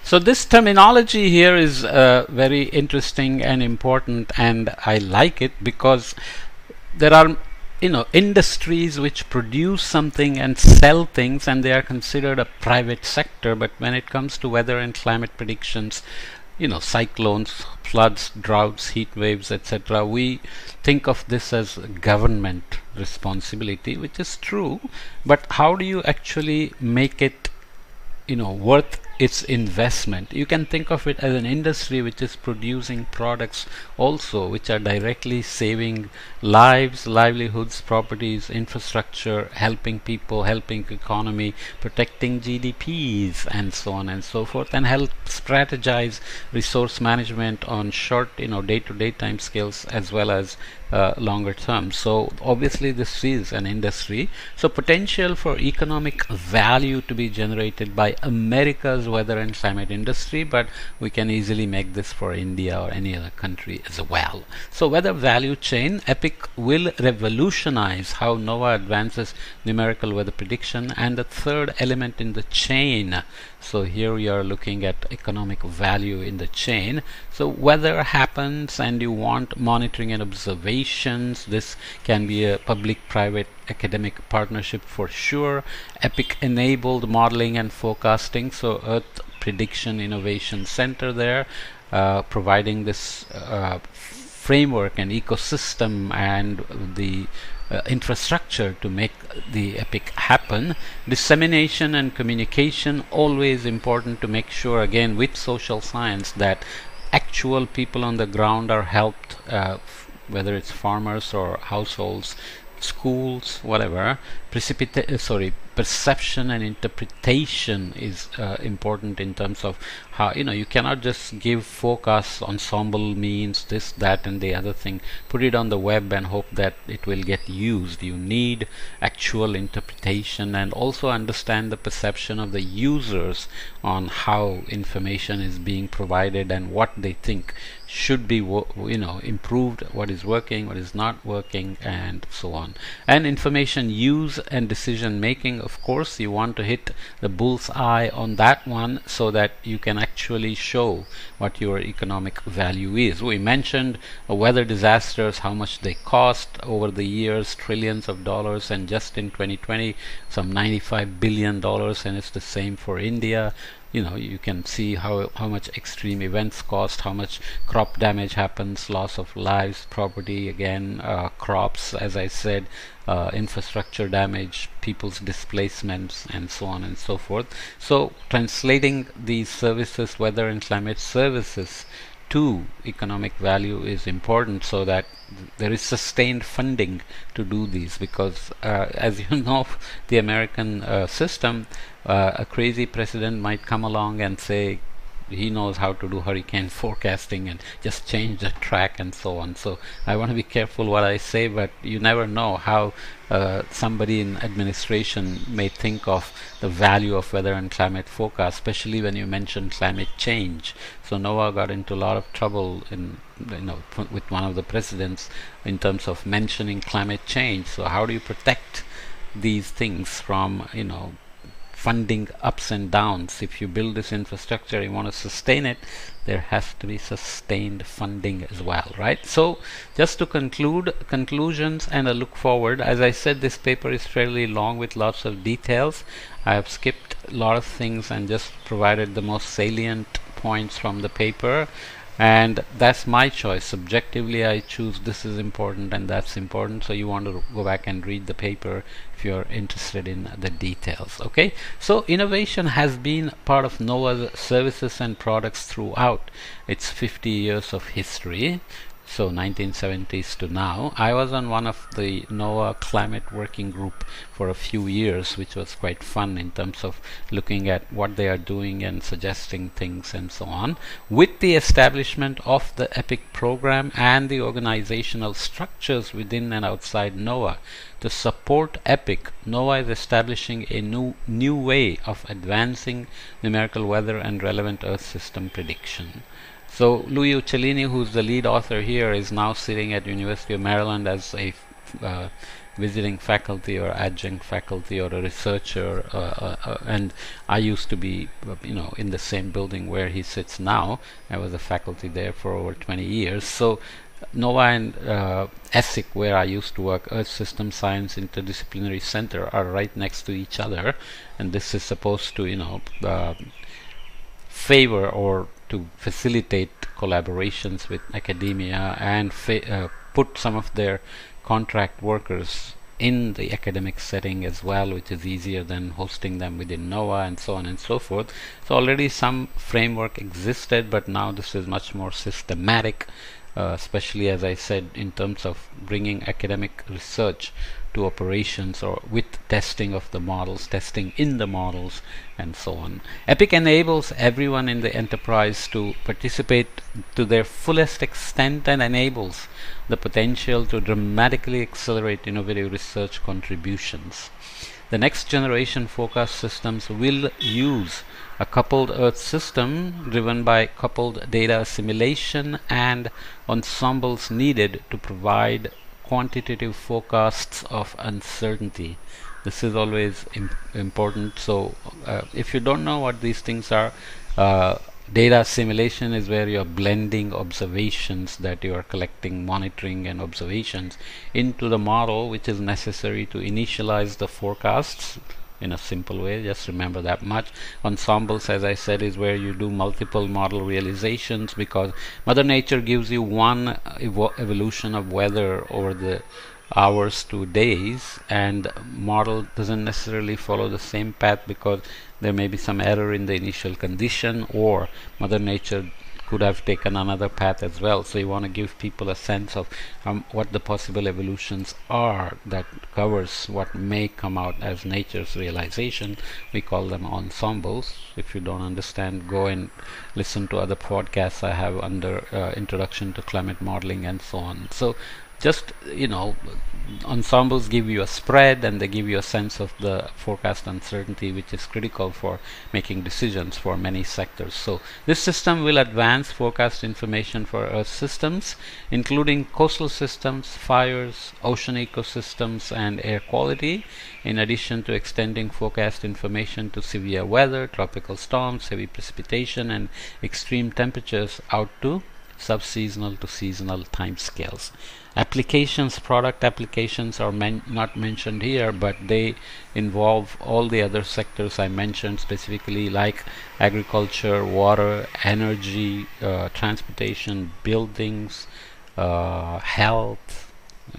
So this terminology here is very interesting and important, and I like it because there are industries which produce something and sell things, and they are considered a private sector. But when it comes to weather and climate predictions, cyclones, floods, droughts, heat waves, etc., we think of this as government responsibility, which is true. But how do you actually make it worth its investment? You can think of it as an industry which is producing products also which are directly saving lives, livelihoods, properties, infrastructure, helping people, helping economy, protecting GDPs, and so on and so forth, and help strategize resource management on short day-to-day time scales as well as longer term. So obviously this is an industry, so potential for economic value to be generated by America's weather and climate industry, but we can easily make this for India or any other country as well. So weather value chain, EPIC will revolutionize how NOAA advances numerical weather prediction, and the third element in the chain. So here we are looking at economic value in the chain. So weather happens and you want monitoring and observations. This can be a public-private academic partnership for sure. EPIC enabled modeling and forecasting. So Earth Prediction Innovation Center there, providing this framework and ecosystem and the infrastructure to make the EPIC happen. Dissemination and communication, always important to make sure, again with social science, that actual people on the ground are helped, whether it's farmers or households, schools, whatever. Perception and interpretation is important in terms of how you cannot just give forecasts. Ensemble means this, that, and the other thing, put it on the web and hope that it will get used. You need actual interpretation and also understand the perception of the users on how information is being provided and what they think should be improved, what is working, what is not working, and so on. And information use and decision making, of course you want to hit the bull's eye on that one so that you can actually show what your economic value is. We mentioned weather disasters, how much they cost over the years, trillions of dollars, and just in 2020 some $95 billion, and it's the same for India. You can see how much extreme events cost, how much crop damage happens, loss of lives, property, again, crops, as I said, infrastructure damage, people's displacements, and so on and so forth. So translating these services, weather and climate services, to economic value is important, so that there is sustained funding to do these, because as you know, the American system, a crazy president might come along and say he knows how to do hurricane forecasting and just change the track and so on. So I want to be careful what I say, but you never know how somebody in administration may think of the value of weather and climate forecast, especially when you mention climate change. So NOAA got into a lot of trouble with one of the presidents in terms of mentioning climate change. So how do you protect these things from funding ups and downs? If you build this infrastructure, you want to sustain it, there has to be sustained funding as well, right? So just to conclude, conclusions and a look forward. As I said, this paper is fairly long with lots of details. I have skipped a lot of things and just provided the most salient points from the paper, and that's my choice. Subjectively I choose this is important and that's important, so you want to go back and read the paper if you're interested in the details. Okay, so innovation has been part of NOAA's services and products throughout its 50 years of history. So 1970s to now. I was on one of the NOAA climate working group for a few years, which was quite fun in terms of looking at what they are doing and suggesting things and so on. With the establishment of the EPIC program and the organizational structures within and outside NOAA to support EPIC, NOAA is establishing a new way of advancing numerical weather and relevant Earth system prediction. So Louis Uccellini, who's the lead author here, is now sitting at University of Maryland as a visiting faculty or adjunct faculty or a researcher, and I used to be, in the same building where he sits now. I was a faculty there for over 20 years. So NOVA and ESSIC, where I used to work, Earth System Science Interdisciplinary Center, are right next to each other, and this is supposed to, favor or to facilitate collaborations with academia and put some of their contract workers in the academic setting as well, which is easier than hosting them within NOVA and so on and so forth. So already some framework existed, but now this is much more systematic, especially, as I said, in terms of bringing academic research to operations, or with testing of the models, testing in the models, and so on. EPIC enables everyone in the enterprise to participate to their fullest extent and enables the potential to dramatically accelerate innovative research contributions. The next generation forecast systems will use a coupled Earth system driven by coupled data assimilation and ensembles needed to provide quantitative forecasts of uncertainty. This is always important. So if you don't know what these things are, data assimilation is where you're blending observations that you are collecting, monitoring and observations into the model, which is necessary to initialize the forecasts in a simple way. Just remember that much. Ensembles, as I said, is where you do multiple model realizations, because Mother Nature gives you one evolution of weather over the hours to days, and model doesn't necessarily follow the same path, because there may be some error in the initial condition, or Mother Nature could have taken another path as well. So you want to give people a sense of what the possible evolutions are that covers what may come out as nature's realization. We call them ensembles. If you don't understand, go and listen to other podcasts I have under Introduction to Climate Modeling and so on. So just, ensembles give you a spread, and they give you a sense of the forecast uncertainty, which is critical for making decisions for many sectors. So this system will advance forecast information for Earth systems, including coastal systems, fires, ocean ecosystems, and air quality, in addition to extending forecast information to severe weather, tropical storms, heavy precipitation, and extreme temperatures out to sub-seasonal to seasonal timescales. Applications, product applications are not mentioned here, but they involve all the other sectors I mentioned specifically, like agriculture, water, energy, transportation, buildings, health,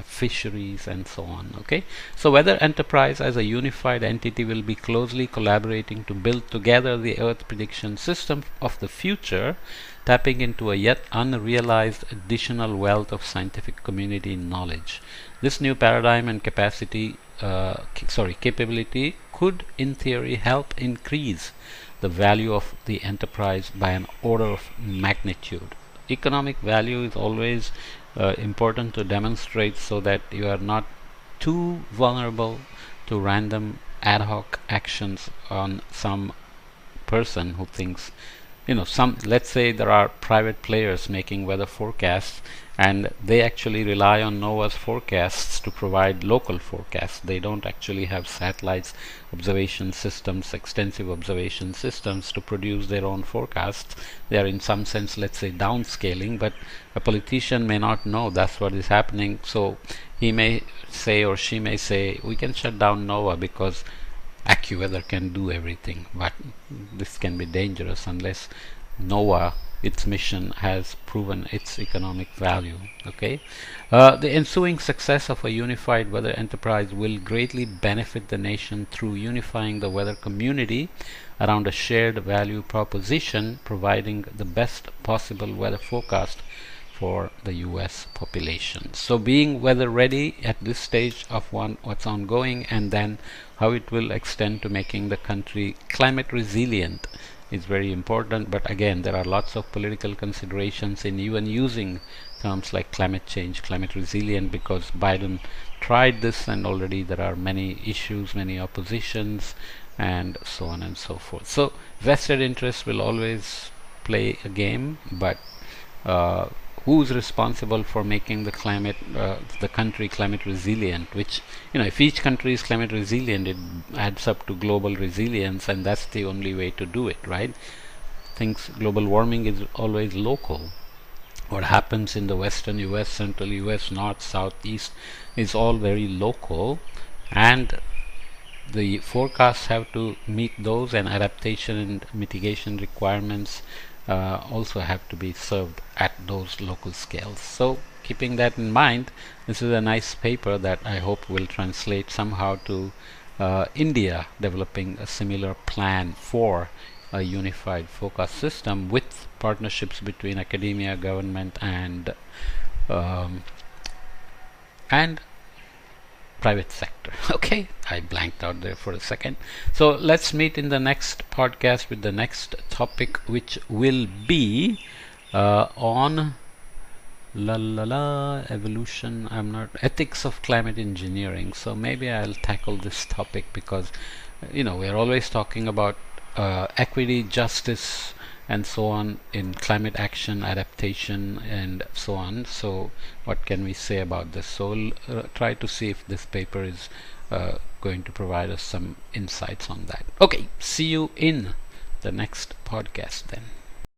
fisheries, and so on. Okay, so Weather Enterprise as a unified entity will be closely collaborating to build together the Earth prediction system of the future, tapping into a yet unrealized additional wealth of scientific community knowledge. This new paradigm and capability could, in theory, help increase the value of the enterprise by an order of magnitude. Economic value is always important to demonstrate, so that you are not too vulnerable to random ad hoc actions on some person who thinks, let's say there are private players making weather forecasts, and they actually rely on NOAA's forecasts to provide local forecasts. They don't actually have satellites, observation systems, extensive observation systems to produce their own forecasts. They are in some sense, let's say, downscaling, but a politician may not know that's what is happening. So he may say, or she may say, we can shut down NOAA because AccuWeather can do everything. But this can be dangerous unless NOAA, its mission, has proven its economic value. Okay, the ensuing success of a unified weather enterprise will greatly benefit the nation through unifying the weather community around a shared value proposition, providing the best possible weather forecast for the US population. So being weather ready at this stage of what's ongoing, and then how it will extend to making the country climate resilient, is very important. But again, there are lots of political considerations in even using terms like climate change, climate resilient, because Biden tried this and already there are many issues, many oppositions, and so on and so forth. So vested interests will always play a game, but who's responsible for making the climate, the country climate resilient, which, if each country is climate resilient, it adds up to global resilience, and that's the only way to do it, right? Global warming is always local. What happens in the western US, central US, north, south, east is all very local, and the forecasts have to meet those, and adaptation and mitigation requirements also have to be served at those local scales. So keeping that in mind, this is a nice paper that I hope will translate somehow to India developing a similar plan for a unified forecast system with partnerships between academia, government, um, and private sector. Okay, I blanked out there for a second. So let's meet in the next podcast with the next topic, which will be on evolution. I'm not ethics of climate engineering. So maybe I'll tackle this topic because we're always talking about equity, justice, and so on in climate action, adaptation, and so on. So what can we say about this? So we'll try to see if this paper is going to provide us some insights on that. Okay, see you in the next podcast then.